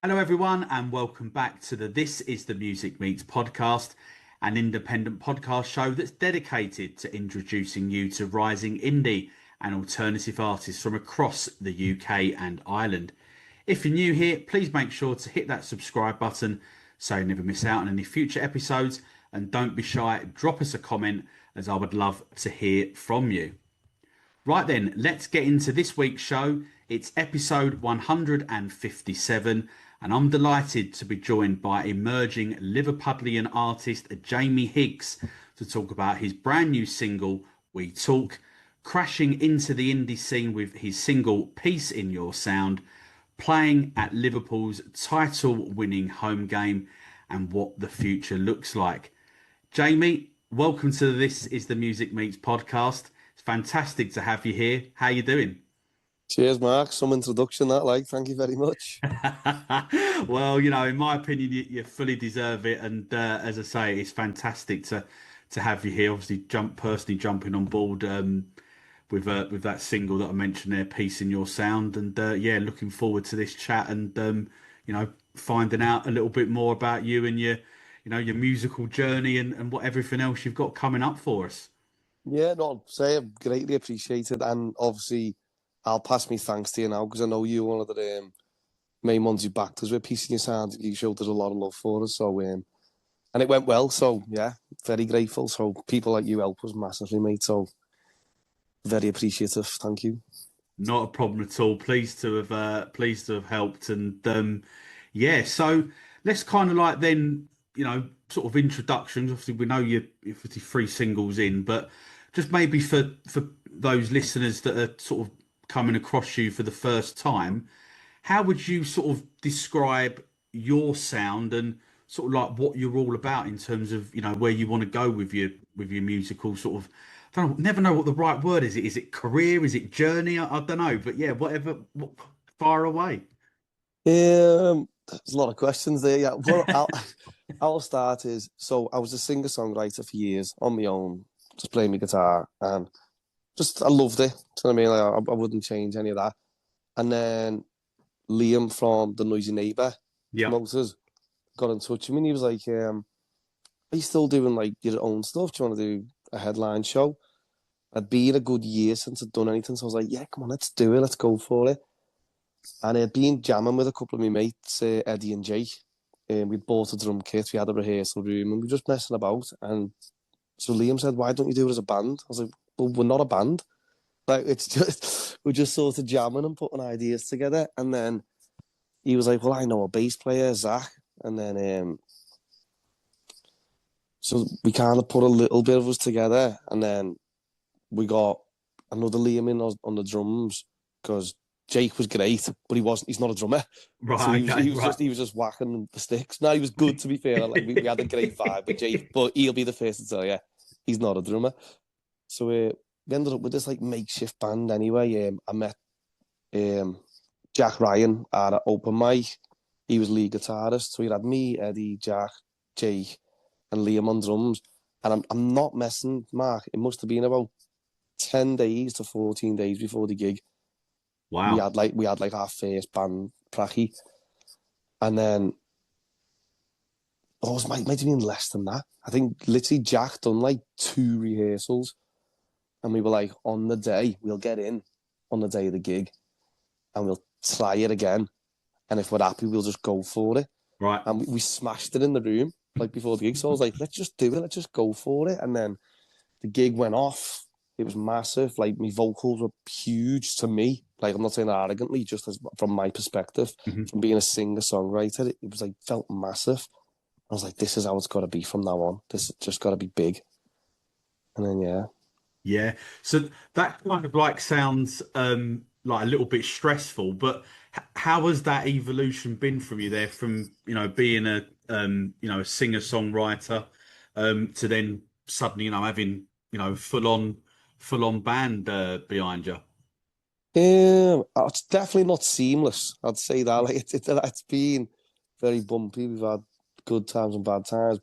Hello, everyone, and welcome back to the This is the Music Meets Podcast, an independent podcast show that's dedicated to introducing you to rising indie and alternative artists from across the UK and Ireland. If you're new here, please make sure to hit that subscribe button so you never miss out on any future episodes. And don't be shy, drop us a comment as I would love to hear from you. Right then, let's get into this week's show. It's episode 157, and I'm delighted to be joined by emerging Liverpudlian artist Jamie Higgs to talk about his brand new single, We Talk, crashing into the indie scene with his single Peace in Your Sound, playing at Liverpool's title-winning home game, and what the future looks like. Jamie, welcome to This is the Music Meets podcast. It's fantastic to have you here. How you doing? Cheers, Mark. Some introduction thank you very much. Well, in my opinion, you fully deserve it. And as I say, it's fantastic to have you here. Obviously, personally jumping on board with that single that I mentioned there, "Peace in Your Sound," and looking forward to this chat and finding out a little bit more about you and your musical journey and what everything else you've got coming up for us. Yeah, no, say I'm greatly appreciated, and obviously I'll pass me thanks to you now because I know you're one of the main ones who backed us with Peace in Your Sound. You showed us a lot of love for us, so and it went well. So yeah, very grateful. So people like you help us massively, mate. So very appreciative. Thank you. Not a problem at all. Pleased to have helped, and so let's kind of like then sort of introductions. Obviously, we know you're 53 singles in, but just maybe for those listeners that are sort of coming across you for the first time, how would you sort of describe your sound and sort of like what you're all about in terms of where you want to go with your musical sort of, I don't know, never know what the right word is. Is it career? Is it journey? I don't know, but yeah, whatever. Far away. There's a lot of questions there. Yeah, well, I'll start is, so I was a singer-songwriter for years on my own, just playing my guitar, and I loved it. Do you know what I mean? Like, I wouldn't change any of that. And then Liam from the Noisy Neighbour promoters got in touch with me and he was like, are you still doing like your own stuff? Do you want to do a headline show? It'd been a good year since I'd done anything, so I was like, yeah, come on, let's do it, let's go for it. And I'd been jamming with a couple of my mates, Eddie and Jake. We'd bought a drum kit, we had a rehearsal room, and we were just messing about. And so Liam said, why don't you do it as a band? I was like, well, we're not a band. Like, it's just, we're just sort of jamming and putting ideas together. And then he was like, well, I know a bass player, Zach. And then, so we kind of put a little bit of us together. And then we got another Liam in on the drums because Jake was great, but he's not a drummer. Right. So he was just whacking the sticks. No, he was good, to be fair. Like, we had a great vibe with Jake, but he'll be the first to tell you, he's not a drummer. So we ended up with this like makeshift band anyway. I met Jack Ryan at an open mic. He was lead guitarist. So we had me, Eddie, Jack, Jake, and Liam on drums. And I'm not messing, Mark. It must have been about 10 days to 14 days before the gig. Wow. We had our first band pracky, and then it might have been less than that. I think literally Jack done like 2 rehearsals, and we were like, on the day we'll get in on the day of the gig, and we'll try it again, and if we're happy, we'll just go for it. Right. And we smashed it in the room like before the gig. So I was like, let's just do it. Let's just go for it. And then the gig went off. It was massive. Like, my vocals were huge to me. Like, I'm not saying that arrogantly, just from my perspective, from being a singer-songwriter, it was like, felt massive. I was like, this is how it's got to be from now on. This has just got to be big. And then, yeah. Yeah. So that kind of like sounds like a little bit stressful, but how has that evolution been from you there, from, being a singer-songwriter, to then suddenly, having, full on band behind you? It's definitely not seamless. I'd say that. Like, it's been very bumpy. We've had good times and bad times.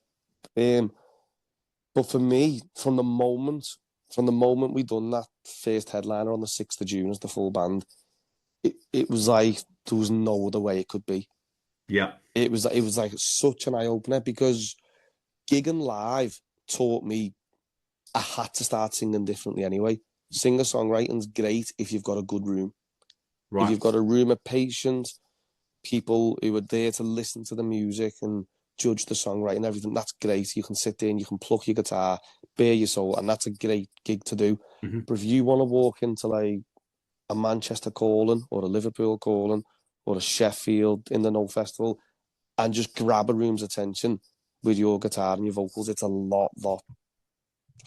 But for me, from the moment we done that first headliner on the 6th of June as the full band, it was like there was no other way it could be. Yeah. It was like such an eye opener because gigging live taught me I had to start singing differently anyway. Singer songwriting's great if you've got a good room. If Right. you've got a room of patient people who are there to listen to the music and judge the songwriting, everything, that's great. You can sit there and you can pluck your guitar, bare your soul, and that's a great gig to do. Mm-hmm. But if you want to walk into like a Manchester calling or a Liverpool calling or a Sheffield in the No Festival and just grab a room's attention with your guitar and your vocals, it's a lot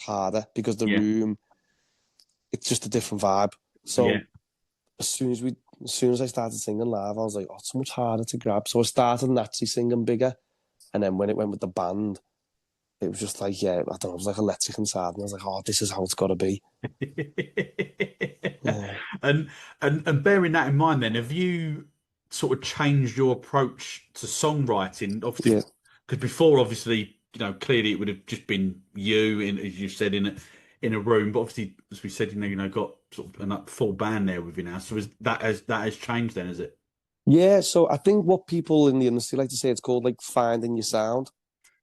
harder because the Yeah. room, it's just a different vibe. So Yeah. as soon as I started singing live, I was like, oh, it's so much harder to grab. So I started naturally singing bigger. And then when it went with the band, it was just like, yeah, I don't know, it was like electric inside. And I was like, oh, this is how it's got to be. Yeah. And bearing that in mind, then have you sort of changed your approach to songwriting? Obviously, Yeah. because before, obviously, clearly it would have just been you in, as you said, in a room. But obviously, as we said, got sort of a full band there with you now. So that has changed then, is it? Yeah. So I think what people in the industry like to say, it's called like finding your sound.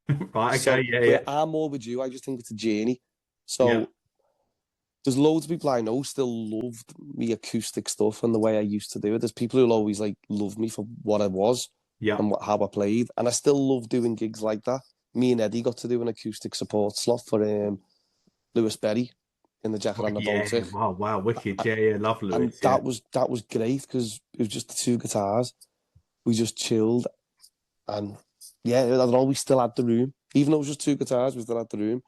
Right. Okay. So Yeah. where Yeah. I'm more with you, I just think it's a journey. Yeah. So there's loads of people I know still loved me acoustic stuff and the way I used to do it. There's people who'll always like love me for what I was Yeah. and how I played, and I still love doing gigs like that. Me and Eddie got to do an acoustic support slot for Lewis Berry in the Jacket and the Yeah. Baltic, Wow. Wow. Wicked. Yeah. Yeah. Love and Lewis. Yeah. that was great because it was just the two guitars. We just chilled, and yeah, I don't know. We still had the room, even though it was just two guitars. We still had the room,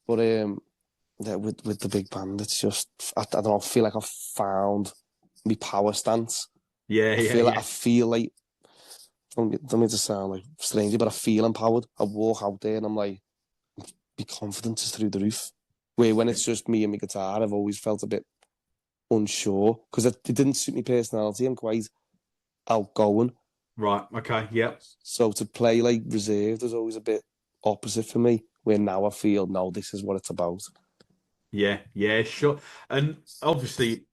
but yeah, with the big band, it's just I don't know. I feel like I've found my power stance. Yeah. I Yeah. feel like Yeah. I feel like don't mean to sound like strange, but I feel empowered. I walk out there and I'm like, my confidence is through the roof. Where when it's just me and my guitar, I've always felt a bit unsure because it didn't suit my personality. I'm quite outgoing, Right. Okay. Yeah. so to play like reserved is always a bit opposite for me. Where now I feel, no, this is what it's about. Yeah, yeah, sure. And obviously,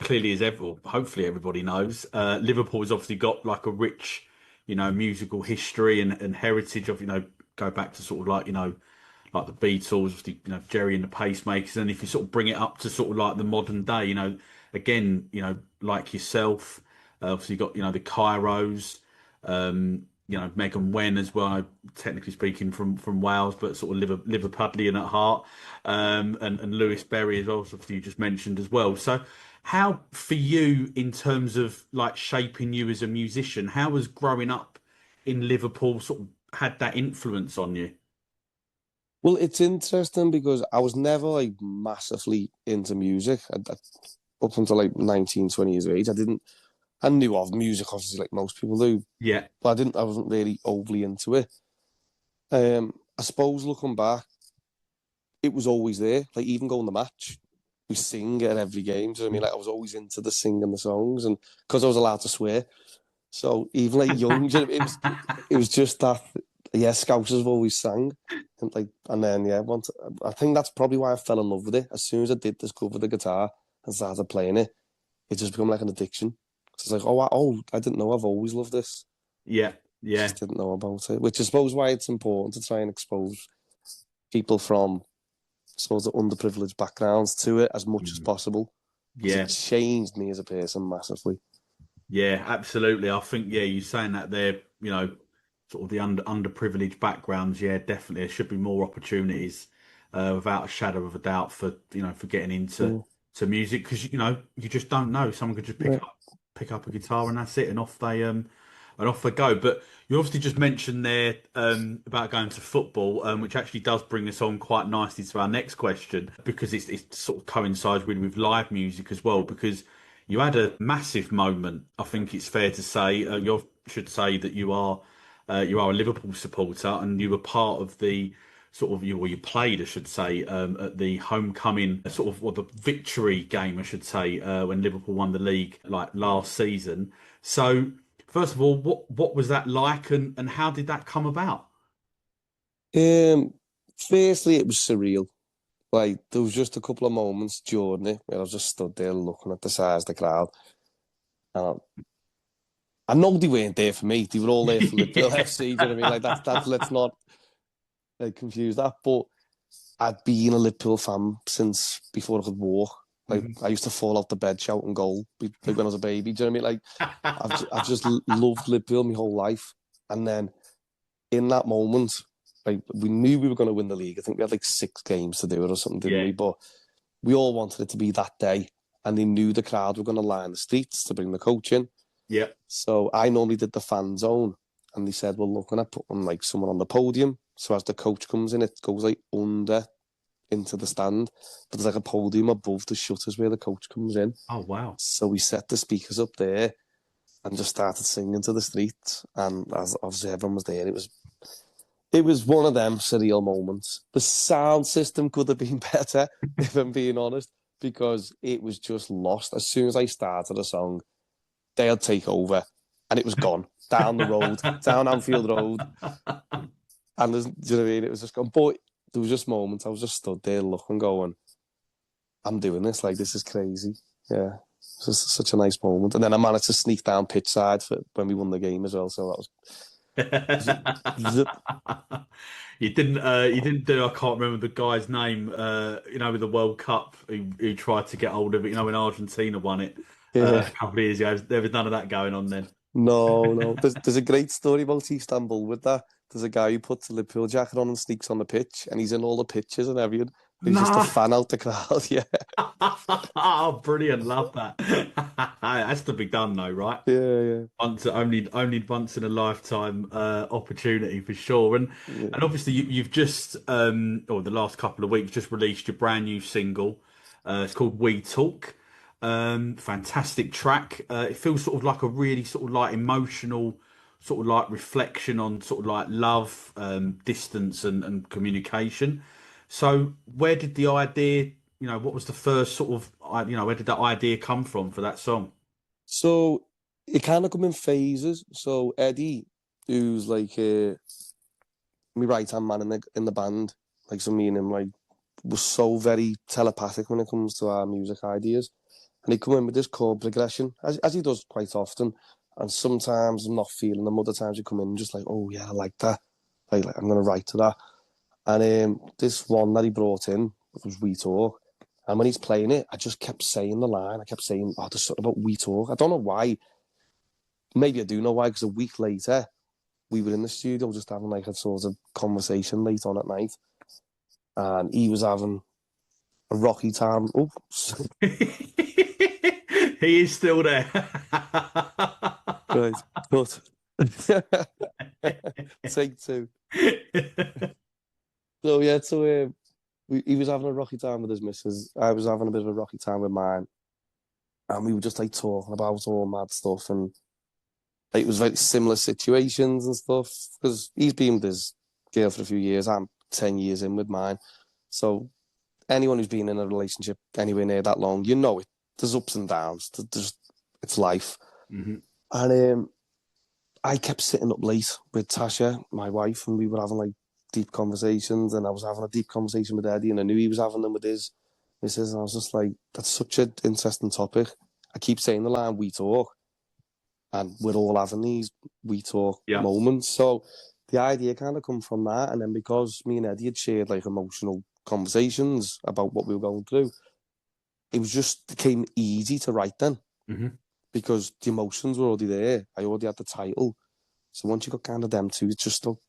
clearly as ever, hopefully everybody knows, Liverpool has obviously got like a rich, musical history and heritage of, go back to sort of like, like the Beatles, obviously, Jerry and the Pacemakers. And if you sort of bring it up to sort of like the modern day, again, like yourself, obviously got, the Kairos, Megan Wen as well, technically speaking from Wales, but sort of Liverpudlian at heart, and Lewis Berry as well, obviously you just mentioned as well. So, how for you in terms of like shaping you as a musician? How was growing up in Liverpool sort of had that influence on you? Well, it's interesting because I was never like massively into music. Up until like 19, 20 years of age, I knew of music obviously like most people do, Yeah, but I wasn't really overly into it. I suppose looking back, it was always there. Like even going to match, we sing at every game. Do you know what I mean? Like I was always into the singing the songs, and because I was allowed to swear, so even like young, it was just that. Yeah, Scousers have always sang, and then yeah, once I think that's probably why I fell in love with it. As soon as I did discover the guitar and started playing it, it just became like an addiction. So it's like, I didn't know I've always loved this. yeah, yeah, Just didn't know about it, which I suppose why it's important to try and expose people from, I suppose, the underprivileged backgrounds to it as much as possible, because it yeah. changed me as a person massively. Yeah, absolutely. I think you saying that there, sort of the underprivileged backgrounds. Yeah, definitely. There should be more opportunities, without a shadow of a doubt for getting into Mm. to music because you just don't know. Someone could just Yeah. pick up a guitar and that's it, and off they go. But you obviously just mentioned there about going to football, which actually does bring us on quite nicely to our next question because it sort of coincides really with live music as well because you had a massive moment. I think it's fair to say. You should say that you are a Liverpool supporter, and you were part of the sort of you played, I should say, at the homecoming sort of the victory game, I should say, when Liverpool won the league like last season. So, first of all, what was that like, and how did that come about? Um, Firstly, it was surreal. Like there was just a couple of moments during it where I was just stood there looking at the size of the crowd, and I know they weren't there for me. They were all there for Liverpool FC. Do you know what I mean? Like that's let's not like confuse that. But I'd been a Liverpool fan since before I could walk. Like I used to fall off the bed shouting goal like when I was a baby. Do you know what I mean? Like I've just loved Liverpool my whole life. And then in that moment, like we knew we were going to win the league. I think we had like 6 games to do it or something, didn't we? But we all wanted it to be that day, and they knew the crowd were going to line the streets to bring the coach in. Yeah. So I normally did the fan zone, and they said, "Well, look, when I put on like someone on the podium, so as the coach comes in, it goes like under into the stand, but there's like a podium above the shutters where the coach comes in." Oh wow! So we set the speakers up there and just started singing to the streets, and as obviously everyone was there, it was one of them surreal moments. The sound system could have been better, if I'm being honest, because it was just lost. As soon as I started a song, they'd take over, and it was gone down the road, down Anfield Road, and do you know what I mean? It was just gone. But there was just moments I was just stood there looking, going, "I'm doing this. Like this is crazy." Yeah, it was such a nice moment. And then I managed to sneak down pitch side for when we won the game as well. So that was. You didn't do, I can't remember the guy's name, with the World Cup who tried to get hold of it, when Argentina won it a couple of years ago. There was none of that going on then. No. There's a great story about Istanbul with that. There's a guy who puts a Liverpool jacket on and sneaks on the pitch, and he's in all the pictures and everything. He's just to fan out the crowd, yeah. Oh, brilliant! Love that. It has to be done, though, right? Yeah. Only once in a lifetime opportunity for sure. And obviously you've just or the last couple of weeks just released your brand new single. It's called We Talk. Fantastic track. It feels sort of like a really sort of like emotional sort of like reflection on sort of like love, distance and communication. So where did the idea, what was the first sort of, where did that idea come from for that song? So it kind of come in phases. So Eddie, who's like my right hand man in the band, like so me and him like was so very telepathic when it comes to our music ideas, and he come in with this chord progression as he does quite often. And sometimes I'm not feeling them. Other times he come in just like, oh yeah, I like that. Like I'm gonna write to that. And this one that he brought in was We Talk. And when he's playing it, I just kept saying the line. I kept saying, "Oh, there's something about We Talk." I don't know why. Maybe I do know why, because a week later, we were in the studio just having like a sort of conversation late on at night. And he was having a rocky time. Oops. He is still there. Right. But take 2. So yeah, he was having a rocky time with his missus. I was having a bit of a rocky time with mine, and we were just like talking about all mad stuff, and like, it was very similar situations and stuff. Because he's been with his girl for a few years. I'm 10 years in with mine. So anyone who's been in a relationship anywhere near that long, it. There's ups and downs. It's life. Mm-hmm. And I kept sitting up late with Tasha, my wife, and we were having like deep conversations, and I was having a deep conversation with Eddie, and I knew he was having them with his missus, and I was just like, that's such an interesting topic. I keep saying the line, we talk, and we're all having these we talk moments. So the idea kind of come from that, and then because me and Eddie had shared like emotional conversations about what we were going through, it became easy to write then, because the emotions were already there. I already had the title. So once you got kind of them two, it's just still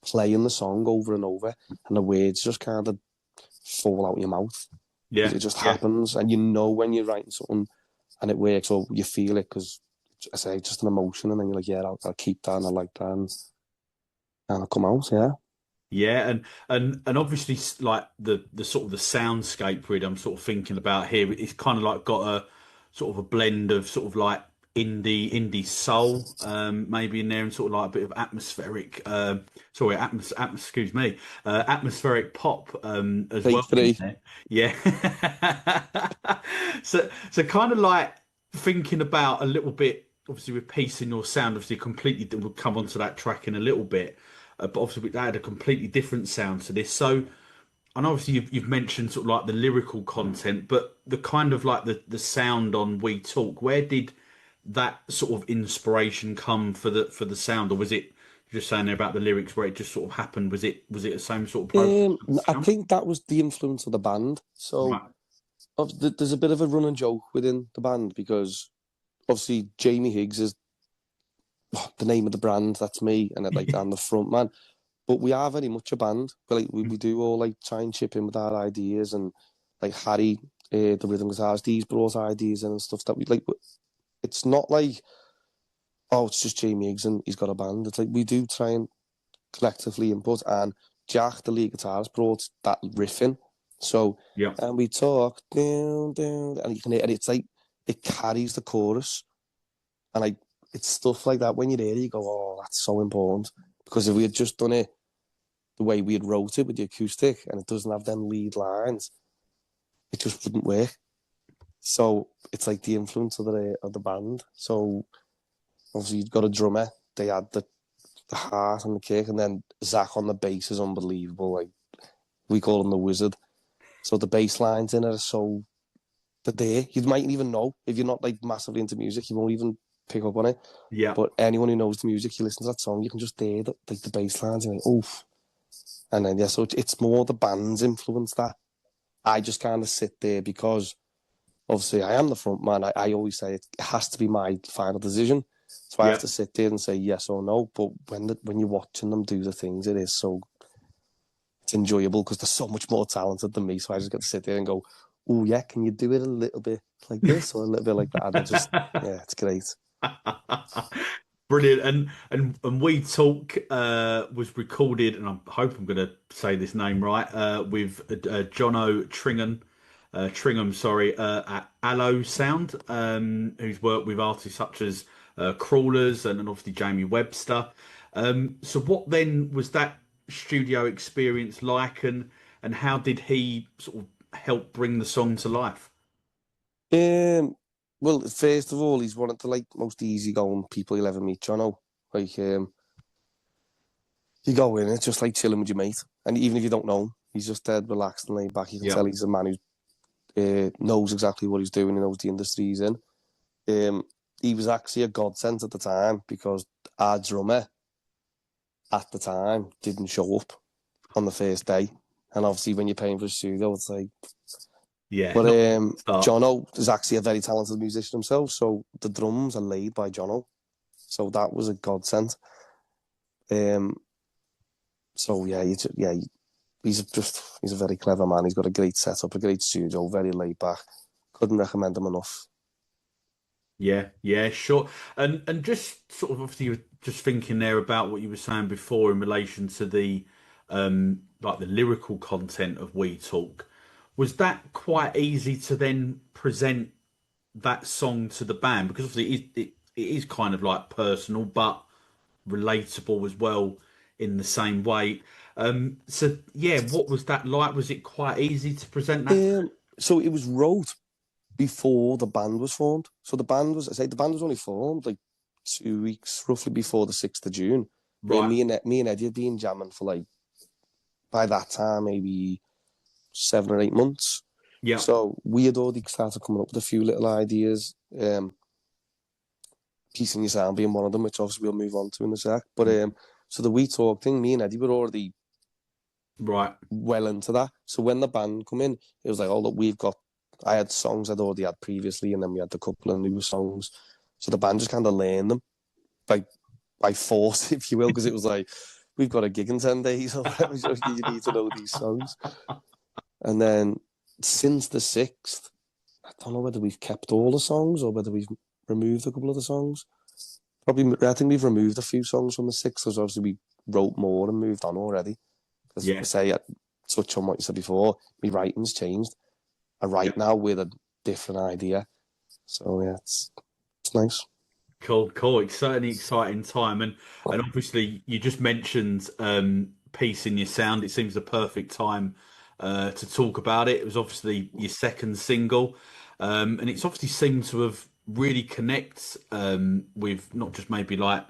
playing the song over and over, and the words just kind of fall out your mouth. Yeah, it just happens, and when you're writing something and it works, or you feel it, because I say just an emotion, and then you're like, yeah, I'll keep that, and I like that, and it'll come out. Yeah, and obviously like the sort of the soundscape really I'm sort of thinking about here, it's kind of like got a sort of a blend of sort of like indie soul, maybe in there, and sort of like a bit of atmospheric, atmospheric pop, as Take well. 3. Yeah. So kind of like thinking about a little bit, obviously with peace in your sound, obviously completely, we'll come onto that track in a little bit, but obviously that had a completely different sound to this. So, and obviously you've mentioned sort of like the lyrical content, but the kind of like the sound on We Talk, where did that sort of inspiration come for the sound, or was it just saying there about the lyrics where it just sort of happened? Was it the same sort of process with the I sound? think that was the influence of the band. So Right. there's a bit of a running joke within the band because obviously Jamie Higgs is the name of the brand. That's me, and I'm the front man. But we are very much a band. We do all like try and chip in with our ideas, and like Harry, the rhythm guitarist, he's brought ideas in and stuff that we like. It's not like, oh, it's just Jamie Higgs and he's got a band. It's like we do try and collectively input, and Jack, the lead guitarist, brought that riff in. So, Yeah. and we talk down, down, and you can hear, and it's like it carries the chorus, and like it's stuff like that. When you hear it, you go, "Oh, that's so important." Because if we had just done it the way we had wrote it with the acoustic, and it doesn't have them lead lines, it just wouldn't work. So it's like the influence of the band. So obviously you've got a drummer. They had the heart and the kick, and then Zach on the bass is unbelievable. Like we call him the wizard. So the bass lines in it are so they're there. You mightn't even know if you're not like massively into music. You won't even pick up on it. Yeah. But anyone who knows the music, you listen to that song, you can just hear the bass lines. And you're like, oof. And then so it's more the band's influence that I just kind of sit there because obviously I am the front man. I always say it has to be my final decision. So I have Yeah. to sit there and say yes or no. But when you're watching them do the things, it's enjoyable because they're so much more talented than me. So I just get to sit there and go, oh yeah, can you do it a little bit like this or a little bit like that? And it's great. Brilliant. And We Talk was recorded, and I hope I'm going to say this name right, with Jono Tringham, sorry, at Allo Sound, who's worked with artists such as Crawlers and obviously Jamie Webster. So what then was that studio experience like, and how did he sort of help bring the song to life? Well, first of all, he's one of the like most easygoing people you'll ever meet, Jono. Like, you go in, it's just like chilling with your mate, and even if you don't know him, he's just dead relaxed and laid back. You can Yeah. tell he's a man who knows exactly what he's doing. He knows the industry he's in. He was actually a godsend at the time because our drummer at the time didn't show up on the first day, and obviously when you're paying for a studio, it's like. Yeah. But Not start. Jono is actually a very talented musician himself, so the drums are laid by Jono. So that was a godsend. Um, so yeah, he's a very clever man. He's got a great setup, a great studio, very laid back. Couldn't recommend him enough. Yeah, yeah, sure. And just sort of obviously you were just thinking there about what you were saying before in relation to the like the lyrical content of We Talk. Was that quite easy to then present that song to the band? Because obviously it is kind of like personal but relatable as well in the same way. So yeah, what was that like? Was it quite easy to present that? So it was wrote before the band was formed. So the band was only formed like 2 weeks roughly before the 6th of June. Right. Me and Eddie had been jamming for like by that time maybe 7 or 8 months. Yeah. So we had already started coming up with a few little ideas. Piecing your sound being one of them, which obviously we'll move on to in a sec. But so the We Talk thing, me and Eddie were already Right. well into that. So when the band come in, it was like, oh look, I had songs I'd already had previously, and then we had a couple of new songs. So the band just kind of learned them by force, if you will, because it was like, we've got a gig in 10 days or whatever, so you need to know these songs. And then since the 6th, I don't know whether we've kept all the songs or whether we've removed a couple of the songs. Probably, I think we've removed a few songs from the 6th, because obviously we wrote more and moved on already. As Yeah. I say, touch on what you said before, my writing's changed. I write now with a different idea. So yeah, it's nice. Cool, cool. It's certainly exciting time, and obviously you just mentioned peace in your sound. It seems the perfect time to talk about it. It was obviously your second single, and it's obviously seemed to have really connect with not just maybe like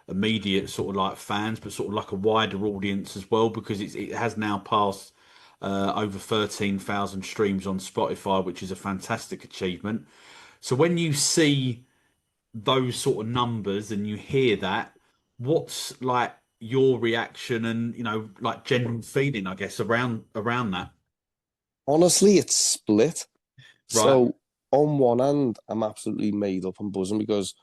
immediate sort of like fans, but sort of like a wider audience as well, because it has now passed over 13,000 streams on Spotify, which is a fantastic achievement. So when you see those sort of numbers and you hear that, what's like your reaction and like general feeling, I guess, around that? Honestly, it's split. Right? So on one hand, I'm absolutely made up and buzzing because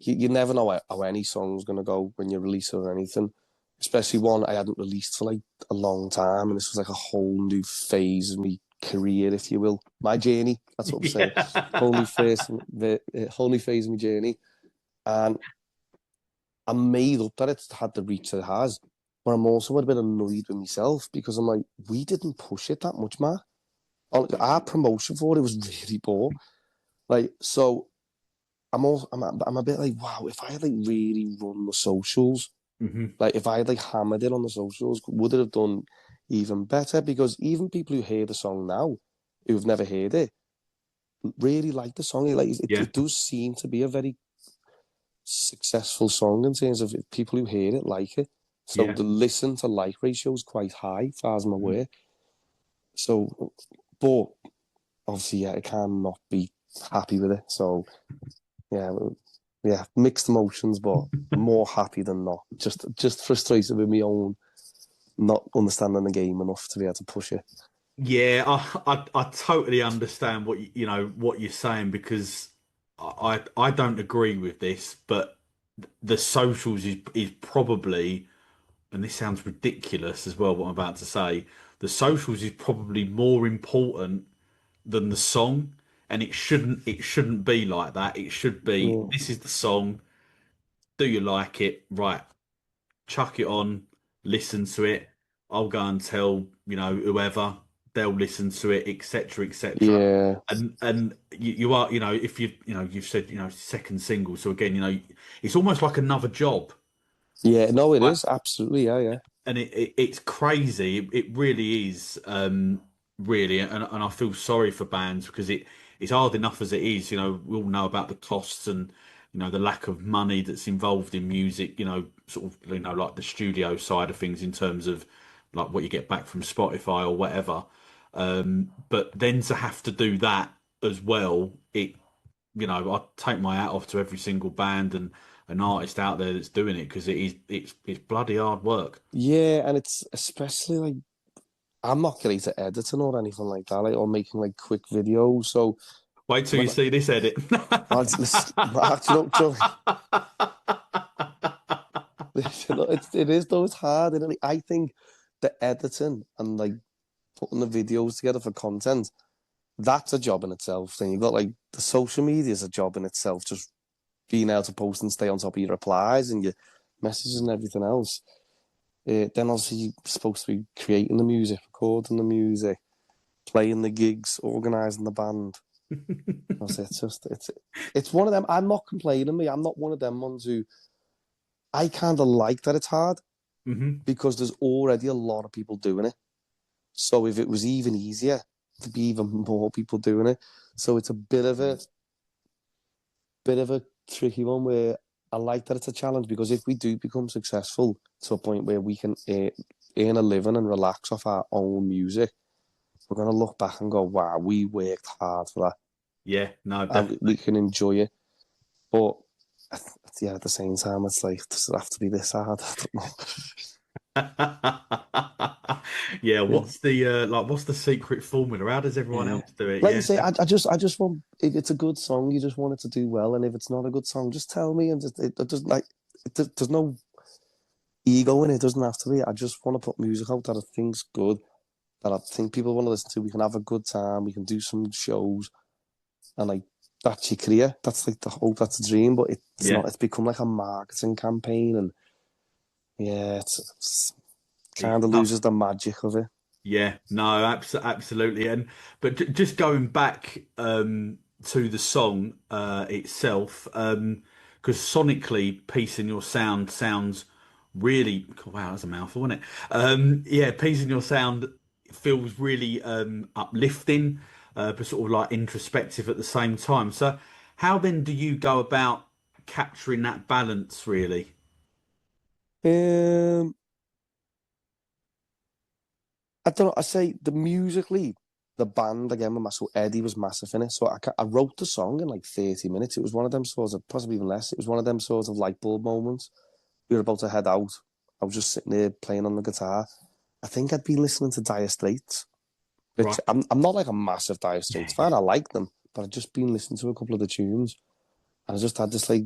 you never know how any song's going to go when you release it or anything. Especially one I hadn't released for like a long time, and this was like a whole new phase of my career, if you will, my journey. That's what I'm saying. Whole new Yeah. phase, the whole new phase of my journey, and I'm made up that it's had the reach it has. But I'm also a bit annoyed with myself because I'm like, we didn't push it that much, man. Our promotion for it was really poor. Like, so I'm a bit like, wow, if I had like really run the socials, Hmm. like if I had like hammered it on the socials, would it have done even better? Because even people who hear the song now, who've never heard it, really like the song. Yeah. It does seem to be a very successful song in terms of people who hear it like it. So Yeah. the listen to like ratio is quite high, as far as I'm Mhm. aware. So, but obviously, yeah, I cannot be happy with it. So, yeah, yeah, mixed emotions, but more happy than not. Just frustrated with my own not understanding the game enough to be able to push it. Yeah, I totally understand what what you're saying because I don't agree with this, but the socials is probably, and this sounds ridiculous as well, what I'm about to say, the socials is probably more important than the song, and it shouldn't be like that. It should be, Yeah, this is the song. Do you like it? Right, chuck it on, listen to it. I'll go and tell, whoever, they'll listen to it, etc., etc. yeah, And you are, if you've said, second single. So again, it's almost like another job. yeah. No, it Right? is absolutely, yeah, yeah, And it's crazy. It really is, really. And I feel sorry for bands because it's hard enough as it is. We all know about the costs and the lack of money that's involved in music. Sort of like the studio side of things in terms of like what you get back from Spotify or whatever. But then to have to do that as well, I take my hat off to every single band and an artist out there that's doing it because it's bloody hard work. yeah. And it's especially like I'm not great at editing or anything like that, like or making like quick videos. So Wait till you when see this edit. I just, it is though, it's hard. And I think the editing and like putting the videos together for content, that's a job in itself. Then you've got like the social media is a job in itself, just being able to post and stay on top of your replies and your messages and everything else. Then obviously you're supposed to be creating the music, recording the music, playing the gigs, organising the band. It's one of them. I'm not complaining. I'm not one of them ones who I kind of like that it's hard Hmm. because there's already a lot of people doing it. So if it was even easier, there'd be even more people doing it. So it's a bit of a tricky one where I like that it's a challenge because if we do become successful to a point where we can earn a living and relax off our own music, we're going to look back and go, wow, we worked hard for that Yeah, no, and we definitely. can enjoy it. But yeah, at the same time, it's like, does it have to be this hard? I don't know. Yeah, Yeah, what's the secret formula? How does everyone yeah. else do it? Like you Yeah. say, I just want if it's a good song, you just want it to do well, and if it's not a good song, just tell me, and it doesn't like there's no ego in it. It doesn't have to be. I just want to put music out that I think's good, that I think people want to listen to. We can have a good time. We can do some shows, and like that's your career. That's like the hope. That's the dream. But it's Yeah. not. It's become like a marketing campaign, and yeah, it's It's kind of tough. loses the magic of it. Yeah, no, absolutely. And but just going back to the song itself, because sonically, "Peace in Your Sound" sounds really, wow, that's a mouthful, isn't it? Yeah, "Peace in Your Sound" feels really uplifting, but sort of like introspective at the same time. So, how then do you go about capturing that balance, really? Um, I don't know. I say the musically. the band again so Eddie was massive in it. So I wrote the song in like 30 minutes. It was one of them sorts of, possibly even less. It was one of them sorts of light bulb moments. We were about to head out. I was just sitting there playing on the guitar. I think I'd been listening to Dire Straits. Which Right. I'm not like a massive Dire Straits fan. I like them, but I'd just been listening to a couple of the tunes, and I just had this like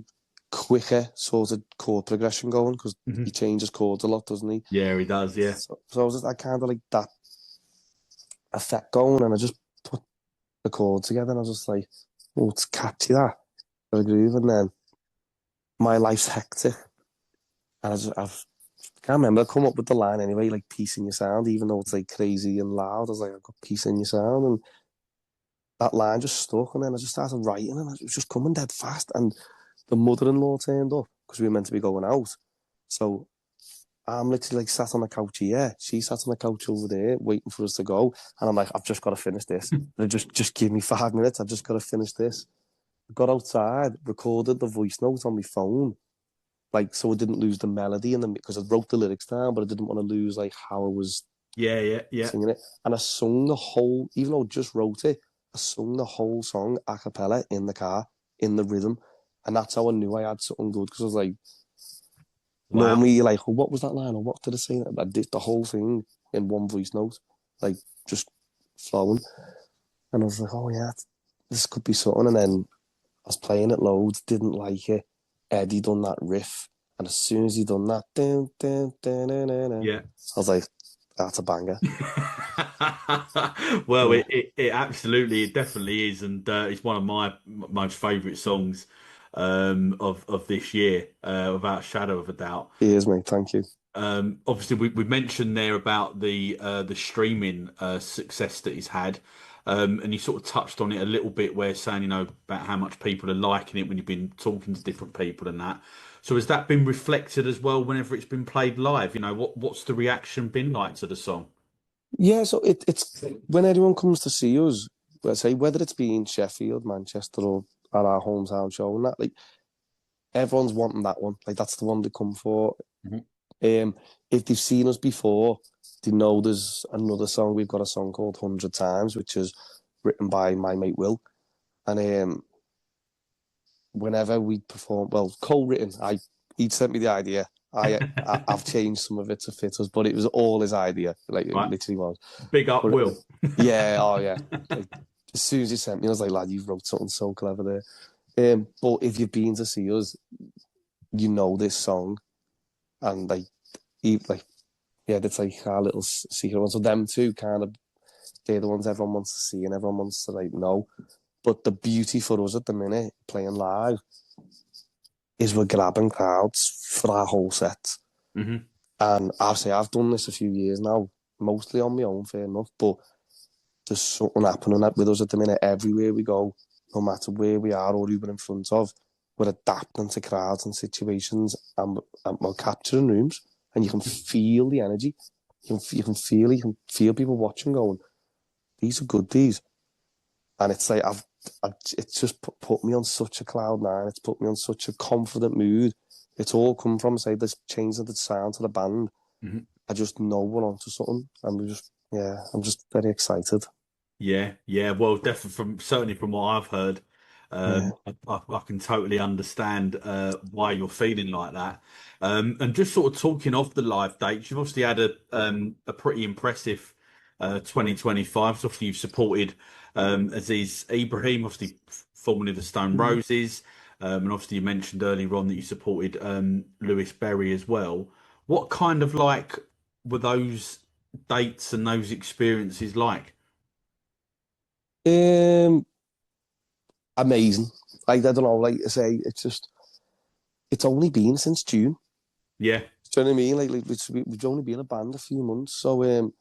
quicker sort of chord progression going because he changes chords a lot, doesn't he? Yeah, he does. Yeah. So I was just, I kind of like that effect going, and I just put the chords together, and I was just like, oh, it's catchy that, got a groove, and then my life's hectic, and I've can't remember. I come up with the line anyway, like peace in your sound, even though it's like crazy and loud. I was like, I've got peace in your sound, and that line just stuck. And then I just started writing, and it was just coming dead fast. And the mother-in-law turned up because we were meant to be going out. So I'm literally like sat on the couch here. She sat on the couch over there, waiting for us to go. And I'm like, I've just got to finish this. just give me 5 minutes. I've just got to finish this. I got outside, recorded the voice note on my phone. Like, so I didn't lose the melody because I wrote the lyrics down, but I didn't want to lose like how I was singing it. And I sung the whole, even though I just wrote it, I sung the whole song a cappella in the car, in the rhythm. And that's how I knew I had something good, because I was like, normally you're like, oh, what was that line? Or what did I say? I did the whole thing in one voice note, like just flowing. And I was like, oh yeah, this could be something. And then I was playing it loads, didn't like it. Eddie done that riff, and as soon as he done that, Yeah. I was like, that's a banger. Well, Yeah. it absolutely, it definitely is, and it's one of my most favourite songs of this year, without a shadow of a doubt. He is, mate. Thank you. Obviously, we mentioned there about the streaming success that he's had, and you sort of touched on it a little bit, where saying, you know, about how much people are liking it when you've been talking to different people and that. So has that been reflected as well whenever it's been played live? You know, what's the reaction been like to the song? Yeah, so it's when anyone comes to see us, let's say whether it's been Sheffield, Manchester, or at our hometown show and that, like everyone's wanting that one. Like that's the one they come for. If they've seen us before, they know there's another song. We've got a song called 100 Times, which is written by my mate Will. And whenever we perform, well, co-written, he sent me the idea. I've changed some of it to fit us, but it was all his idea. Like it Right. literally was. Big up, But, Will. yeah, oh yeah. Like, as soon as he sent me, I was like, lad, you wrote something so clever there. But if you've been to see us, you know this song, and yeah, that's like our little secret one. So them two kind of, they're the ones everyone wants to see and everyone wants to like know. But the beauty for us at the minute, playing live, is we're grabbing crowds for our whole set. Mm-hmm. And I've done this a few years now, mostly on my own, fair enough, but there's something happening with us at the minute. Everywhere we go, no matter where we are or who we're in front of, we're adapting to crowds and situations, and we're capturing rooms, and you can feel the energy. You can feel people watching going, these are good, these. And it's like, it's just put me on such a cloud nine. It's put me on such a confident mood. It's all come from, say, this change of the sound to the band. Mm-hmm. I just know we're onto something, and I'm just very excited. Yeah, yeah. Well, definitely certainly from what I've heard, Yeah. I can totally understand why you're feeling like that. And just sort of talking off the live dates, you've obviously had a pretty impressive 2025. So obviously you've supported Aziz Ibrahim, obviously formerly the Stone Roses, and obviously you mentioned earlier on that you supported Lewis Berry as well. What kind of like were those dates and those experiences like? Um, Amazing. Like, I don't know, like I say, it's only been since June. Yeah. Do you know what I mean? Like we've only been a band a few months. So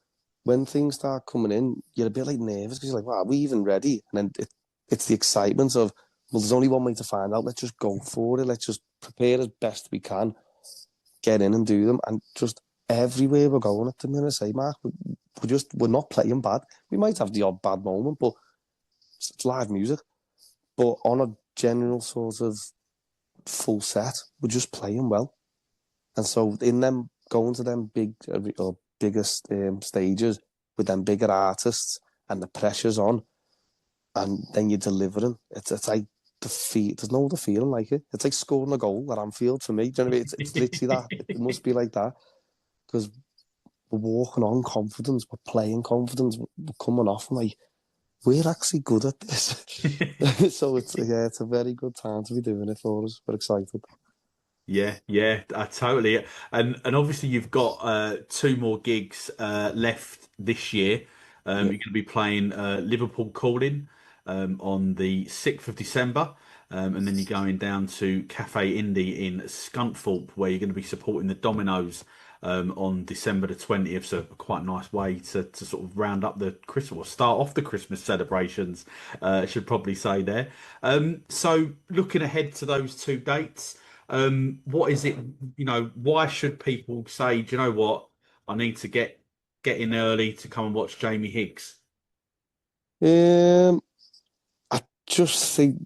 when things start coming in, you're a bit like nervous because you're like, wow, are we even ready? And then it's the excitement of, well, there's only one way to find out. Let's just go for it. Let's just prepare as best we can, get in and do them. And just everywhere we're going at the minute, say, Mark, we're not playing bad. We might have the odd bad moment, but it's live music. But on a general sort of full set, we're just playing well. And so in them going to them big or biggest stages with them bigger artists and the pressure's on, and then you're delivering. It's like there's no other feeling like it. It's like scoring a goal at Anfield for me. Do you know what I mean? It's literally that. It must be like that, because we're walking on confidence, we're playing confidence, we're coming off, and like, we're actually good at this. So it's a very good time to be doing it for us. We're excited. Yeah, totally. And obviously you've got 2 more gigs left this year. You're going to be playing Liverpudlian on the 6th of December. And then you're going down to Cafe Indie in Scunthorpe, where you're going to be supporting the Dominoes on December the 20th. So quite a nice way to sort of round up the Christmas, or start off the Christmas celebrations, I should probably say there. So looking ahead to those 2 dates, what is it, why should people say, do you know what, I need to get in early to come and watch Jamie Higgs? I just think,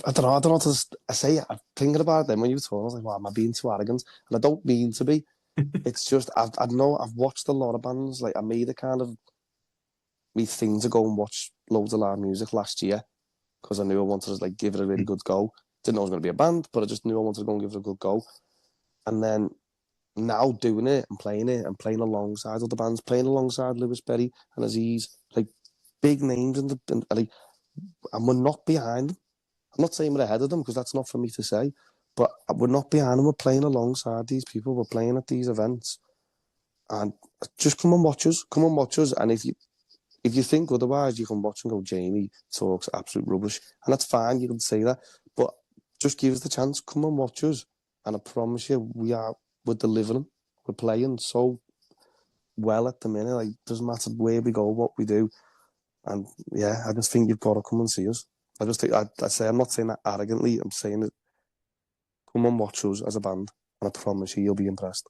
I don't know what to say. I'm thinking about them when you were talking. I was like, well, am I being too arrogant? And I don't mean to be. It's just, I know I've watched a lot of bands. Like, I made a kind of me thing to go and watch loads of live music last year, because I knew I wanted to like give it a really good go. Didn't know it was going to be a band, but I just knew I wanted to go and give it a good go. And then now doing it and playing alongside other bands, playing alongside Lewis Berry and Aziz, like big names and we're not behind them. I'm not saying we're ahead of them, because that's not for me to say, but we're not behind them. We're playing alongside these people. We're playing at these events, and just come and watch us. Come and watch us. And if you think otherwise, you can watch and go, Jamie talks absolute rubbish, and that's fine. You can say that, but just give us the chance. Come and watch us, and I promise you, we're delivering. We're playing so well at the minute. Like, doesn't matter where we go, what we do, and yeah, I just think you've got to come and see us. I just think I say, I'm not saying that arrogantly. I'm saying it. Come and watch us as a band, and I promise you'll be impressed.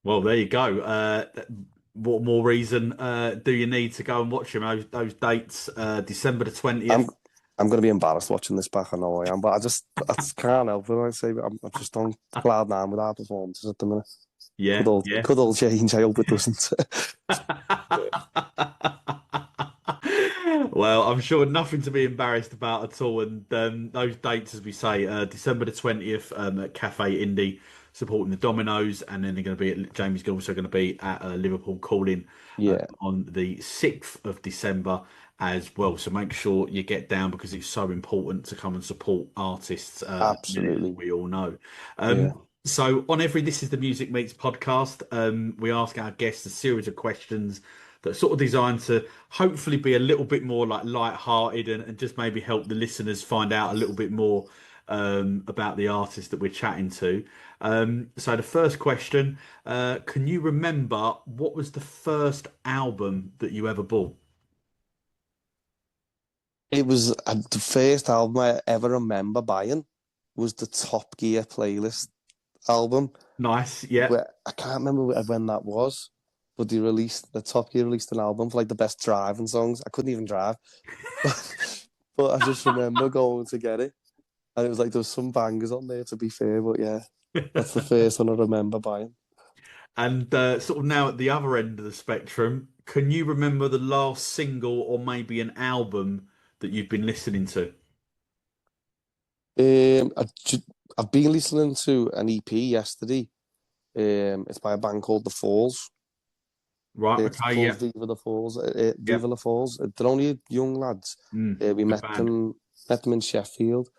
Well, there you go. What more reason do you need to go and watch him? Those dates, December the 20th. I'm going to be embarrassed watching this back. I know I am, but I can't help it. I say I'm just on cloud nine with our performances at the minute. Yeah, could all change. I hope it doesn't. Well, I'm sure nothing to be embarrassed about at all. And those dates, as we say, December the 20th at Cafe Indie, supporting the Dominoes, and then they're going to be Jamie's also going to be at Liverpudlian on the 6th of December as well. So make sure you get down, because it's so important to come and support artists. Absolutely, we all know. So on every This Is The Music Meets podcast, we ask our guests a series of questions that are sort of designed to hopefully be a little bit more like light-hearted and just maybe help the listeners find out a little bit more about the artist that we're chatting to. So the first question, can you remember what was the first album that you ever bought? It was the first album I ever remember buying was the Top Gear playlist album. Nice, yeah. I can't remember when that was, but the Top Gear released an album for like the best driving songs. I couldn't even drive, but I just remember going to get it, and it was like there was some bangers on there, to be fair. But yeah, that's the first one I remember buying. And sort of now at the other end of the spectrum, can you remember the last single or maybe an album that you've been listening to? I've been listening to an EP yesterday. It's by a band called The Falls. Right, It's okay, called yeah. Viva the Falls. Viva the Falls. They're only young lads. We met them in Sheffield,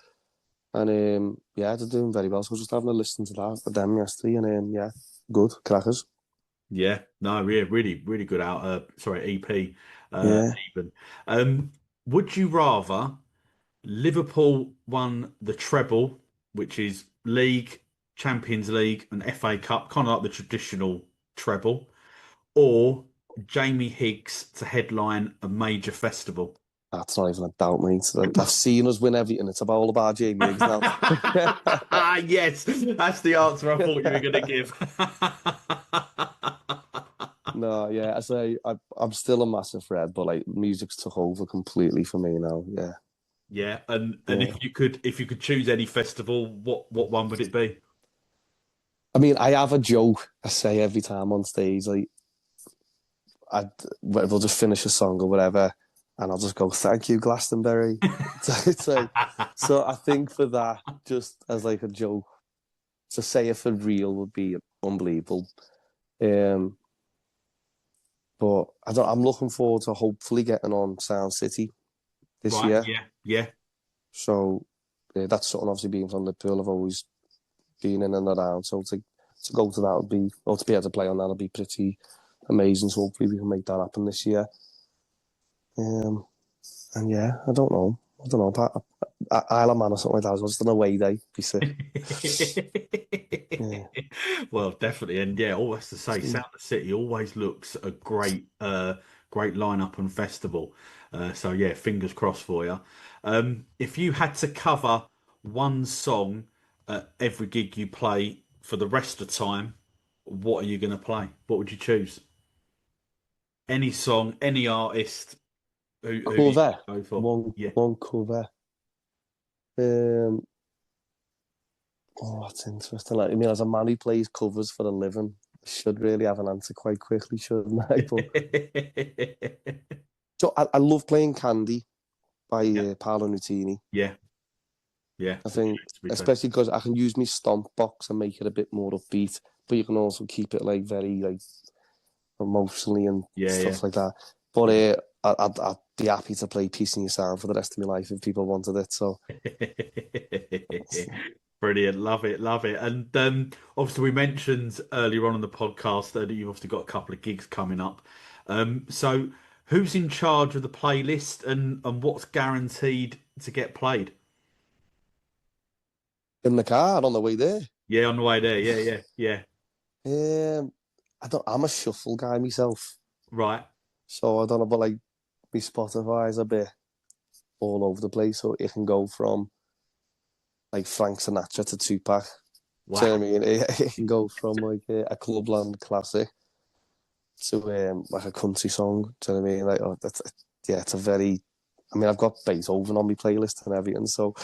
and they're doing very well. So I was just having a listen to that with them yesterday, and good crackers. Yeah, no, yeah, really, really good EP. Even. Would you rather Liverpool won the treble, which is League, Champions League, and FA Cup, kind of like the traditional treble, or Jamie Higgs to headline a major festival? That's not even a doubt, mate. I've seen us win everything. It's all about Jamie Higgs now. Yes, that's the answer I thought you were going to give. No, yeah, I say I'm still a massive Fred, but like music's took over completely for me now. Yeah. Yeah, and if you could choose any festival, what one would it be? I mean, I have a joke I say every time on stage, like we'll just finish a song or whatever, and I'll just go, "Thank you, Glastonbury." So I think for that, just as like a joke, to say it for real would be unbelievable. But I'm looking forward to hopefully getting on Sound City this year. Yeah. So that's something, obviously being from Liverpool, I've always been in and around. So to go to that would be, or to be able to play on that would be pretty amazing. So hopefully we can make that happen this year. And yeah, I don't know. But Isle of Man or something like that. I was just an away day. Be sick. Yeah. Well, definitely, and yeah, all that's to say, Sound City always looks a great lineup and festival. So yeah, fingers crossed for you. If you had to cover one song at every gig you play for the rest of the time, what are you going to play? What would you choose? Any song, any artist, who cover. you go for? One cover. That's interesting. Like, I mean, as a man who plays covers for a living, I should really have an answer quite quickly, shouldn't I? But so I love playing Candy by Paolo Nutini. Yeah. I think, especially because I can use my stomp box and make it a bit more upbeat, but you can also keep it like very like emotionally and stuff like that. But I'd be happy to play Peace in Your Sound for the rest of my life if people wanted it. So. Brilliant, love it. And obviously, we mentioned earlier on in the podcast that you've obviously got a couple of gigs coming up. So, who's in charge of the playlist, and what's guaranteed to get played? In the car on the way there. Yeah, on the way there. Yeah. I'm a shuffle guy myself. Right. So I don't know, but like my Spotify is a bit all over the place. So it can go from like Frank Sinatra to Tupac. Wow. Do you know what I mean? It can go from like a Clubland classic to like a country song. Do you know what I mean? Like, it's a very. I mean, I've got Beethoven on my playlist and everything. So,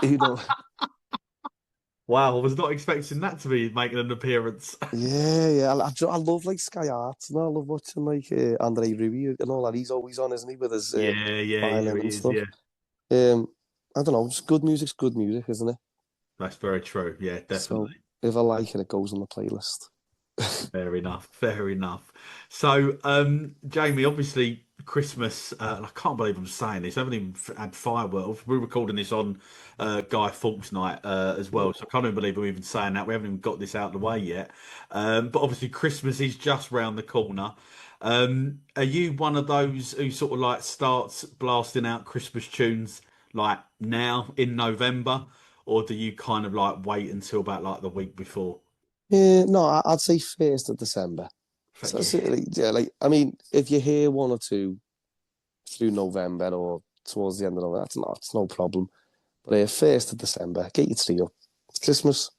you know. Wow, I was not expecting that to be making an appearance. Yeah. I love like Sky Arts, and I love watching like Andre Rieu and all that. He's always on, isn't he, with his violin and stuff. Yeah. I don't know. Just good music's good music, isn't it? That's very true. Yeah, definitely. So if I like it, it goes on the playlist. Fair enough. So, Jamie, obviously Christmas, I can't believe I'm saying this. I haven't even had fireworks. We're recording this on Guy Fawkes night as well. So I can't even believe I'm even saying that. We haven't even got this out of the way yet. But obviously Christmas is just round the corner. Are you one of those who sort of like starts blasting out Christmas tunes like now in November? Or do you kind of like wait until about like the week before? No, I'd say 1st of December. So, like, I mean, if you hear one or two through November or towards the end of November, it's no problem. But 1st of December, get your tree up. It's Christmas.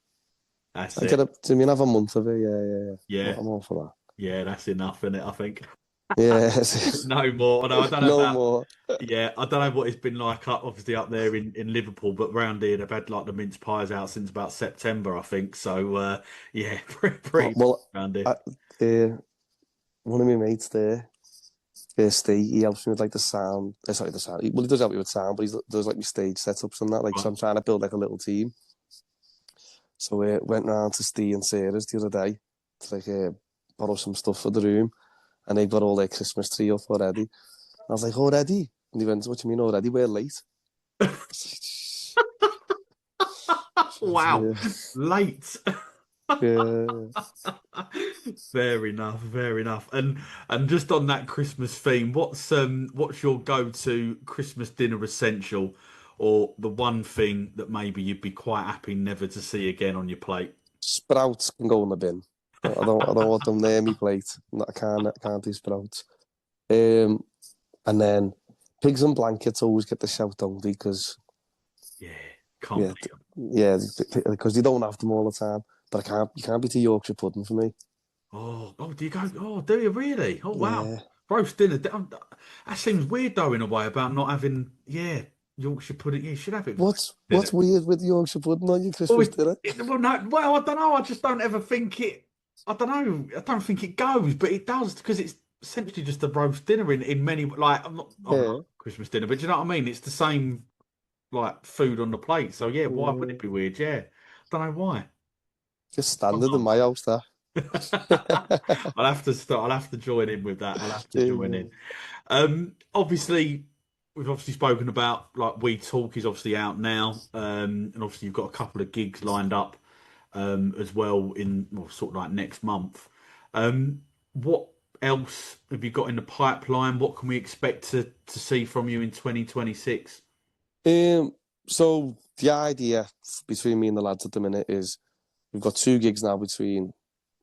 That's it. I mean, have a month of it. Yeah. I'm all for that. Yeah, that's enough, isn't it? I think. Yeah. No more. No, I don't know no more. Yeah, I don't know what it's been like obviously up there in Liverpool, but round here they've had like the mince pies out since about September, I think. So yeah, pretty well around here. One of my mates there, Steve, he helps me with like the sound. Sorry, the sound. Well, he does help me with sound, but he does like my stage setups and that. Like, so I'm trying to build like a little team. So we went round to Steve and Sarah's the other day to like borrow some stuff for the room, and they've got all their Christmas tree up already. And I was like, already? And he went, what do you mean already? We're late. Wow, late. Yeah. Fair enough. And just on that Christmas theme, what's your go-to Christmas dinner essential, or the one thing that maybe you'd be quite happy never to see again on your plate? Sprouts can go in the bin. I don't want them near me plate. I can't do sprouts. And then pigs and blankets always get the shout, don't they? Because because you don't have them all the time. But you can't beat a Yorkshire pudding for me. Oh, do you go? Oh, do you really? Oh, wow. Yeah. Roast dinner. That seems weird though in a way about not having Yorkshire pudding. You should have it. What's weird with Yorkshire pudding on your Christmas dinner? I don't know. I just don't ever think it. I don't know. I don't think it goes, but it does because it's essentially just a roast dinner in many. Like I'm not Yeah, Christmas dinner, but do you know what I mean? It's the same like food on the plate. So yeah, why would it yeah. be weird? Yeah, I don't know why. Just standard in Sometimes. my house, that. I'll have to start. I'll have to join in with that. I'll have to join Yeah. in. Obviously, we've obviously spoken about like We Talk is obviously out now, and obviously you've got a couple of gigs lined up as well in well, sort of like next month. What else have you got in the pipeline? What can we expect to see from you in 2026? Um, so the idea between me and the lads at the minute is we've got two gigs now between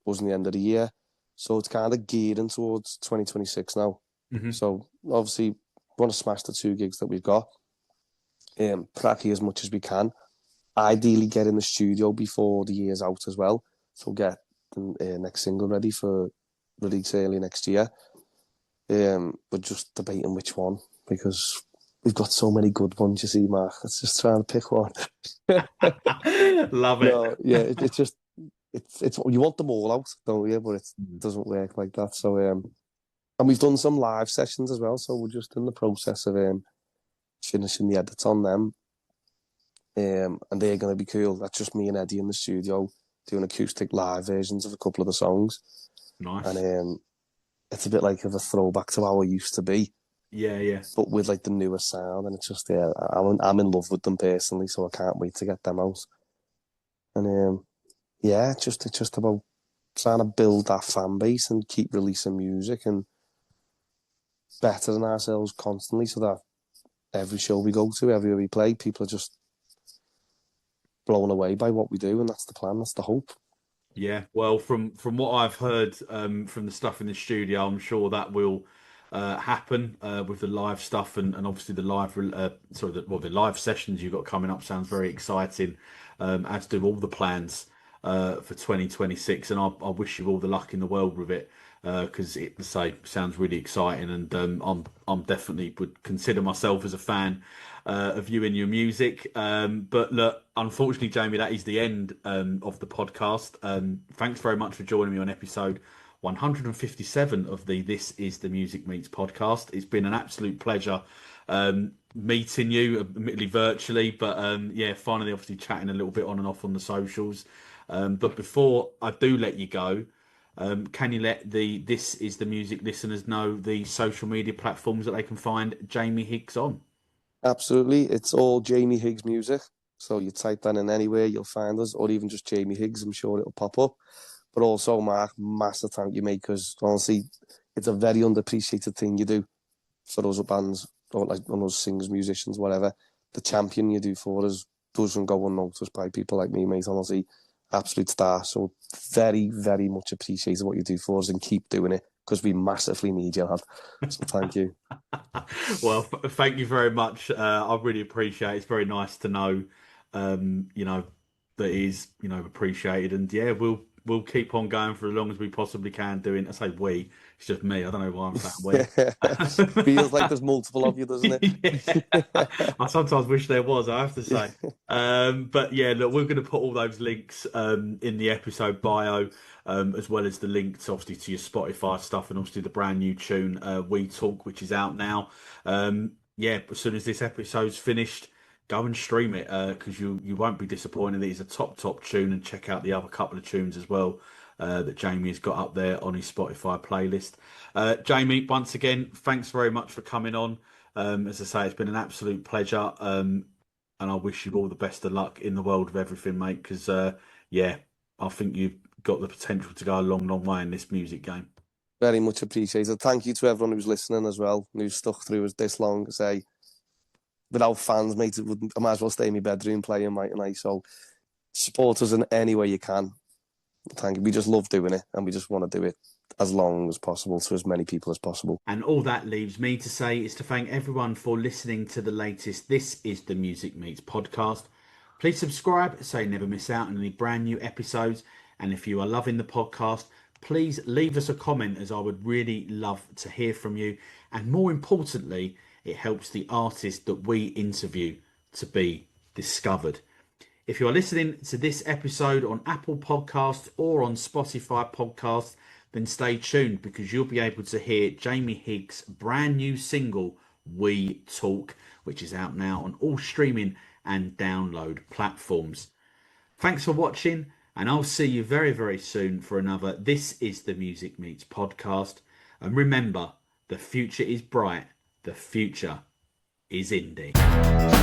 us and the end of the year. So it's kind of gearing towards 2026 now. Hmm. So obviously we want to smash the two gigs that we've got. Pracky as much as we can. Ideally get in the studio before the year's out as well. So get the next single ready for release early next year. But just debating which one because we've got so many good ones. You see, Mark. Let's just try and pick one. Love it. No, yeah, it's just it's you want them all out, don't you? But it Mm. doesn't work like that. So and we've done some live sessions as well. So we're just in the process of finishing the edits on them. And they're going to be cool. That's just me and Eddie in the studio doing acoustic live versions of a couple of the songs, and Nice. it's a bit like of a throwback to how it used to be, Yeah, yeah. but with like the newer sound. And it's just I'm in love with them personally, so I can't wait to get them out. And yeah, it's just about trying to build that fan base and keep releasing music and bettering ourselves constantly, so that every show we go to, everywhere we play, people are just blown away by what we do, and that's the plan. That's the hope. Yeah, well, from what I've heard from the stuff in the studio, I'm sure that will happen with the live stuff and obviously the the live sessions you've got coming up sounds very exciting. As do all the plans for 2026, and I wish you all the luck in the world with it because it say sounds really exciting, and I'm definitely would consider myself as a fan of you and your music. But look, unfortunately, Jamie, that is the end of the podcast. Thanks very much for joining me on episode 157 of the This Is the Music Meets podcast. It's been an absolute pleasure meeting you, admittedly virtually, but yeah, finally, obviously chatting a little bit on and off on the socials. But before I do let you go, can you let the This Is the Music listeners know the social media platforms that they can find Jamie Higgs on? Absolutely. It's all Jamie Higgs music. So you type that in anywhere, you'll find us, or even just Jamie Higgs. I'm sure it'll pop up. But also, Mark, massive thank you, mate, because honestly, it's a very underappreciated thing you do for us bands, or like on us singers, musicians, whatever. The champion you do for us doesn't go unnoticed by people like me, mate. Honestly, absolute star. So very, very much appreciated what you do for us and keep doing it because we massively need you, lad. So thank you. Well, thank you very much. I really appreciate it. It's very nice to know, you know, that is, you know, appreciated. And yeah, we'll keep on going for as long as we possibly can doing. I say we, it's just me. I don't know why I'm saying we. Feels like there's multiple of you, doesn't it? Yeah. I sometimes wish there was, I have to say. But yeah, look, we're going to put all those links in the episode bio, as well as the links, obviously, to your Spotify stuff and obviously the brand new tune, We Talk, which is out now. Yeah, as soon as this episode's finished, go and stream it because you won't be disappointed. It is a top tune, and check out the other couple of tunes as well that Jamie has got up there on his Spotify playlist. Jamie, once again, thanks very much for coming on. As I say, it's been an absolute pleasure, and I wish you all the best of luck in the world of everything, mate. Because yeah, I think you've got the potential to go a long way in this music game. Very much appreciated. Thank you to everyone who's listening as well, who's stuck through us this long. Say, without fans, mate, I might as well stay in my bedroom playing, mate, and I. So support us in any way you can. Thank you. We just love doing it, and we just want to do it as long as possible to as many people as possible. And all that leaves me to say is to thank everyone for listening to the latest This Is the Music Meets podcast. Please subscribe so you never miss out on any brand new episodes. And if you are loving the podcast, please leave us a comment, as I would really love to hear from you. And more importantly, it helps the artist that we interview to be discovered. If you're listening to this episode on Apple Podcasts or on Spotify Podcasts, then stay tuned because you'll be able to hear Jamie Higgs' brand new single, We Talk, which is out now on all streaming and download platforms. Thanks for watching, and I'll see you very, very soon for another This is the Music Meets podcast. And remember, the future is bright, the future is indie.